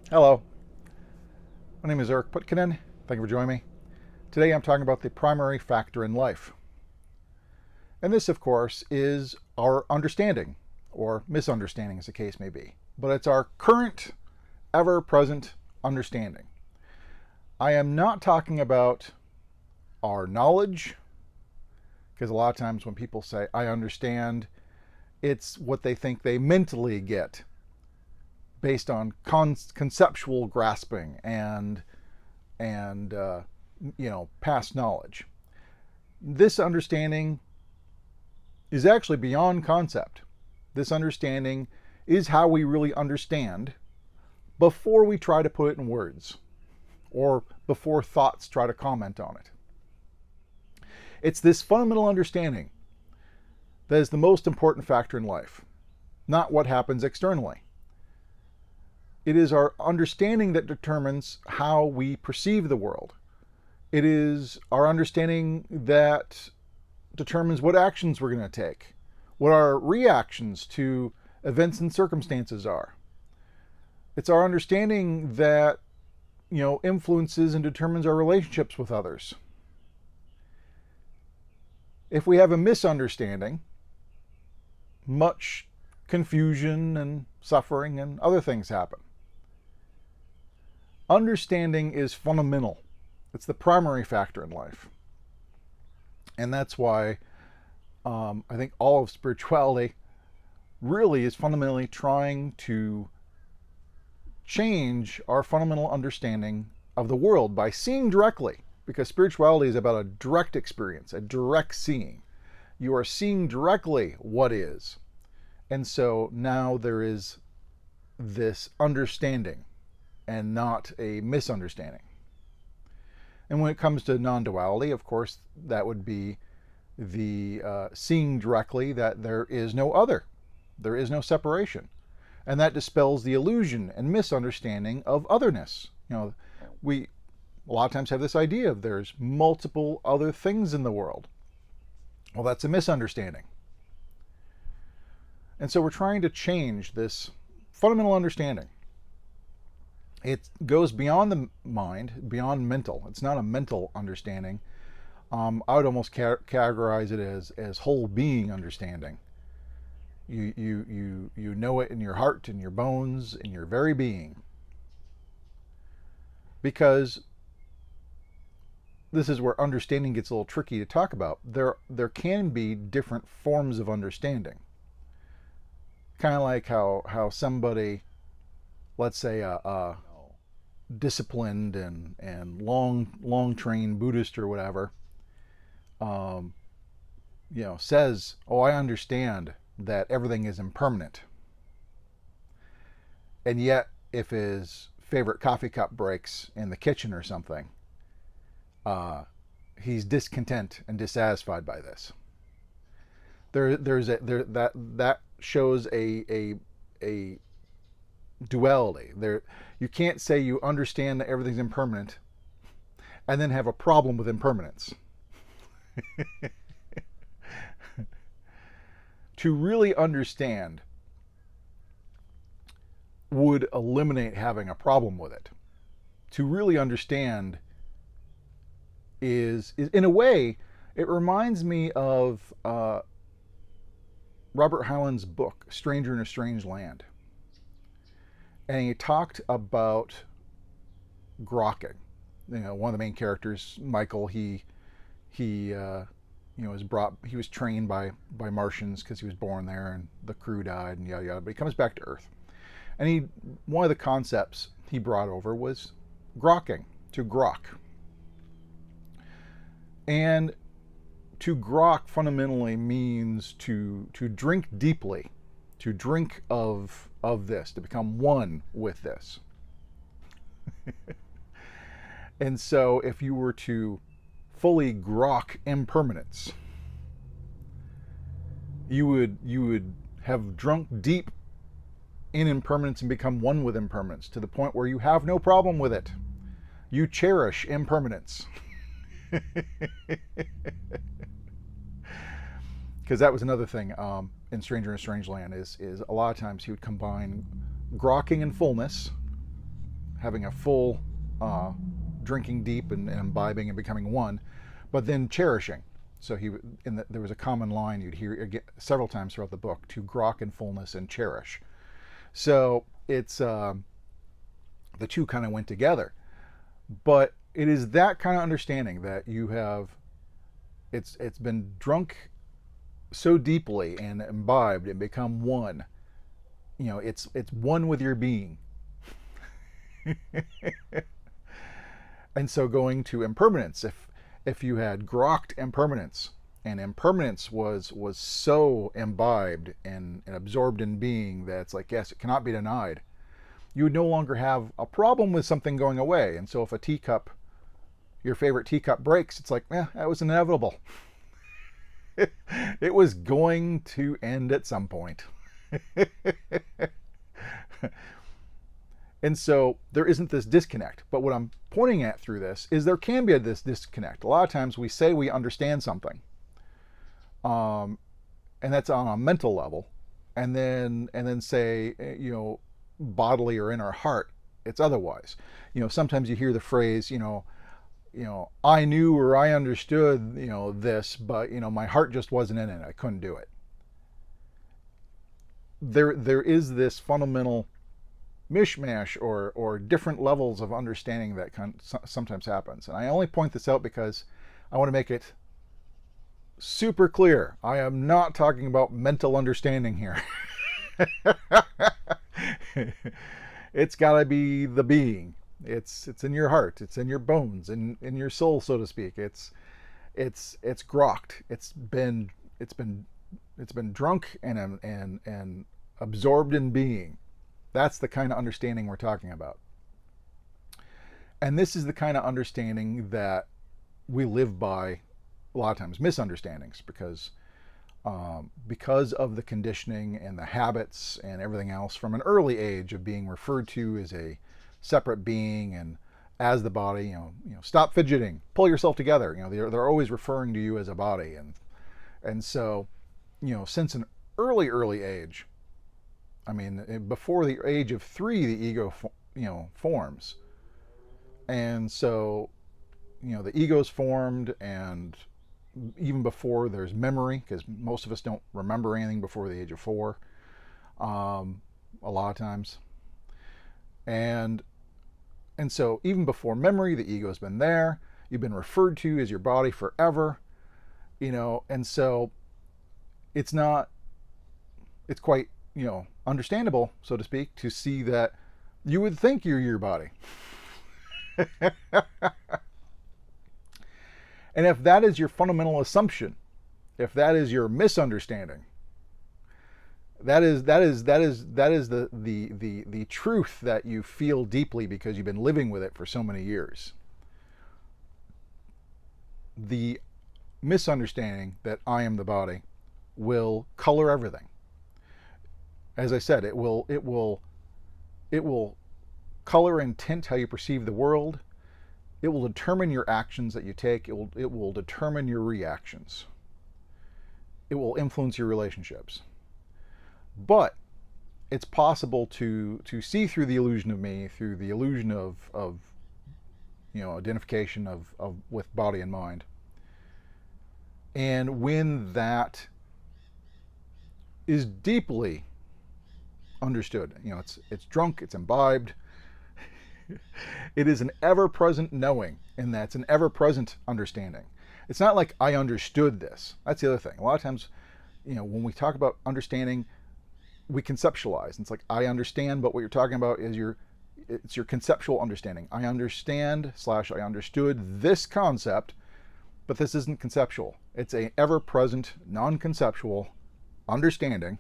Hello, my name is Eric Putkonen. Thank you for joining me. Today I'm talking about the primary factor in life. And this, of course, is our understanding, or misunderstanding as the case may be. But it's our current, ever-present understanding. I am not talking about our knowledge, because a lot of times when people say, I understand, it's what they think they mentally get based on conceptual grasping and past knowledge. This understanding is actually beyond concept. This understanding is how we really understand before we try to put it in words or before thoughts try to comment on it. It's this fundamental understanding that is the most important factor in life, not what happens externally. It is our understanding that determines how we perceive the world. It is our understanding that determines what actions we're going to take, what our reactions to events and circumstances are. It's our understanding that, influences and determines our relationships with others. If we have a misunderstanding, much confusion and suffering and other things happen. Understanding is fundamental. It's the primary factor in life. And that's why I think all of spirituality really is fundamentally trying to change our fundamental understanding of the world by seeing directly, because spirituality is about a direct experience, a direct seeing. You are seeing directly what is. And so now there is this understanding and not a misunderstanding. And when it comes to non-duality, of course, that would be the seeing directly that there is no other. There is no separation. And that dispels the illusion and misunderstanding of otherness. We a lot of times have this idea of there's multiple other things in the world. Well, that's a misunderstanding. And so we're trying to change this fundamental understanding. It goes beyond the mind, beyond mental. It's not a mental understanding. I would almost categorize it as whole being understanding. You know it in your heart, in your bones, in your very being. Because this is where understanding gets a little tricky to talk about. There can be different forms of understanding. Kind of like how somebody, let's say a disciplined and long trained Buddhist or whatever, says, "Oh, I understand that everything is impermanent," and yet if his favorite coffee cup breaks in the kitchen or something, he's discontent and dissatisfied by this. That shows a duality. You can't say you understand that everything's impermanent and then have a problem with impermanence. To really understand would eliminate having a problem with it. To really understand is in a way, it reminds me of Robert Heinlein's book, Stranger in a Strange Land. And he talked about grokking. One of the main characters, Michael, he was trained by Martians because he was born there and the crew died and yada yada, but he comes back to Earth. And one of the concepts he brought over was grokking, to grok. And to grok fundamentally means to drink deeply, to drink of this, to become one with this. And so if you were to fully grok impermanence, you would have drunk deep in impermanence and become one with impermanence to the point where you have no problem with it. You cherish impermanence. Because that was another thing in Stranger in a Strange Land is a lot of times he would combine grokking and fullness having a full drinking deep and imbibing and becoming one, but then cherishing. So there was a common line you'd hear several times throughout the book: to grok in fullness and cherish. So it's the two kind of went together. But it is that kind of understanding that you have. It's been drunk so deeply and imbibed and become one. You know, it's one with your being. And so going to impermanence, if you had grokked impermanence, and impermanence was so imbibed and absorbed in being that it's like, yes, it cannot be denied, you would no longer have a problem with something going away. And so if a teacup, your favorite teacup, breaks, it's like, that was inevitable. It was going to end at some point. And so there isn't this disconnect. But what I'm pointing at through this is there can be this disconnect. A lot of times we say we understand something, and that's on a mental level, and then say, bodily or in our heart, it's otherwise. Sometimes you hear the phrase, I knew or I understood, this, but my heart just wasn't in it. I couldn't do it. There is this fundamental mishmash or different levels of understanding that sometimes happens. And I only point this out because I want to make it super clear. I am not talking about mental understanding here. It's got to be the being. It's in your heart. It's in your bones, in your soul, so to speak. It's grokked. It's been drunk and absorbed in being. That's the kind of understanding we're talking about. And this is the kind of understanding that we live by a lot of times, misunderstandings, because of the conditioning and the habits and everything else from an early age of being referred to as a separate being and as the body. Stop fidgeting, pull yourself together. They're always referring to you as a body, and so since an early age, I mean, before the age of 3, the ego, forms. And so, the ego's formed, and even before there's memory, because most of us don't remember anything before the age of 4, a lot of times. And so even before memory, the ego's been there. You've been referred to as your body forever, and so it's quite, understandable, so to speak, to see that you would think you're your body. And if that is your fundamental assumption, if that is your misunderstanding, that is the truth that you feel deeply because you've been living with it for so many years. The misunderstanding that I am the body will color everything. As I said, it will color and tint how you perceive the world. It will determine your actions that you take. It will determine your reactions. It will influence your relationships. But it's possible to see through the illusion of me, through the illusion of identification of with body and mind. And when that is deeply understood, it's drunk, it's imbibed, it is an ever-present knowing, and that's an ever-present understanding. It's not like I understood this. That's the other thing. A lot of times, when we talk about understanding, we conceptualize. And it's like, I understand, but what you're talking about is it's your conceptual understanding. I understand / I understood this concept, but this isn't conceptual. It's an ever-present, non-conceptual understanding,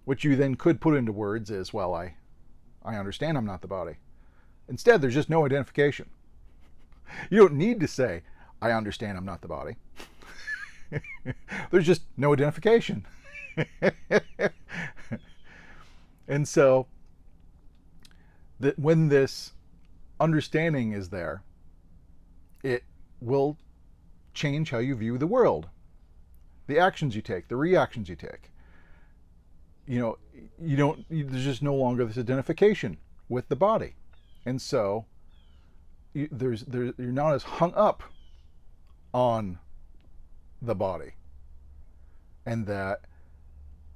which you then could put into words as, well, I understand I'm not the body. Instead, there's just no identification. You don't need to say, I understand I'm not the body. There's just no identification. And so, when this understanding is there, it will change how you view the world, the actions you take, the reactions you take. There's just no longer this identification with the body. And so you're not as hung up on the body, and that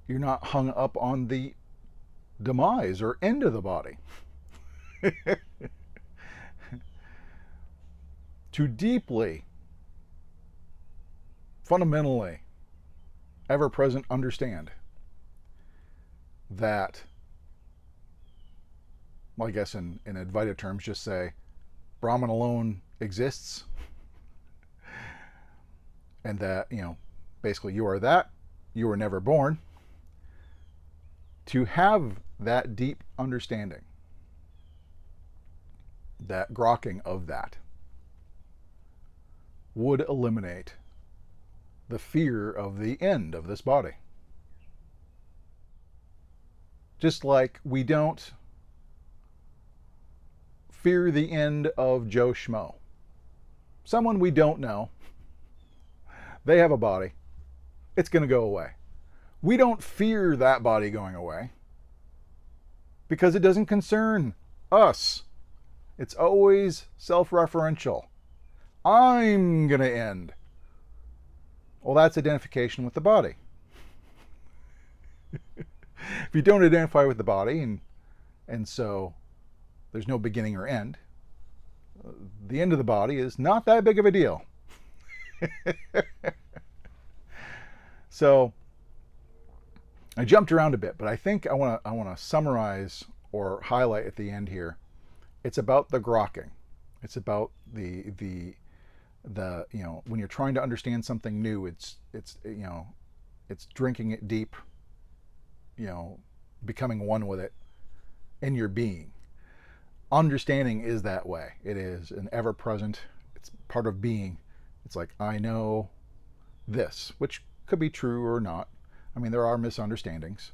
you're not hung up on the demise or end of the body. To deeply, fundamentally, ever-present understand that, well, I guess in Advaita terms, just say Brahman alone exists, and that, basically you are that, you were never born. To have that deep understanding, that grokking of that, would eliminate the fear of the end of this body. Just like we don't fear the end of Joe Schmo. Someone we don't know. They have a body. It's going to go away. We don't fear that body going away because it doesn't concern us. It's always self-referential. I'm going to end. Well, that's identification with the body. If you don't identify with the body, and so there's no beginning or end, the end of the body is not that big of a deal. So I jumped around a bit, but I think I want to summarize or highlight at the end here. It's about the grokking. It's about the when you're trying to understand something new, it's drinking it deep, becoming one with it in your being. Understanding is that way. It is an ever-present, it's part of being. It's like, I know this, which could be true or not. I mean, there are misunderstandings,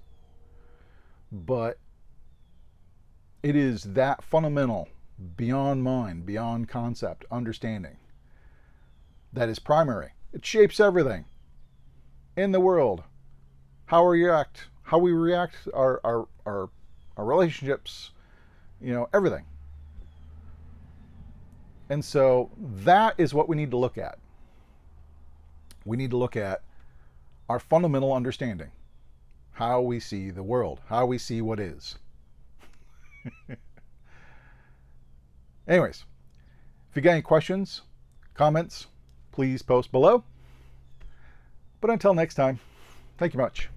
but it is that fundamental, beyond mind, beyond concept, understanding that is primary. It shapes everything in the world. How we react, our relationships, everything. And so that is what we need to look at. We need to look at our fundamental understanding, how we see the world, how we see what is. Anyways, if you got any questions, comments, please post below. But until next time, thank you much.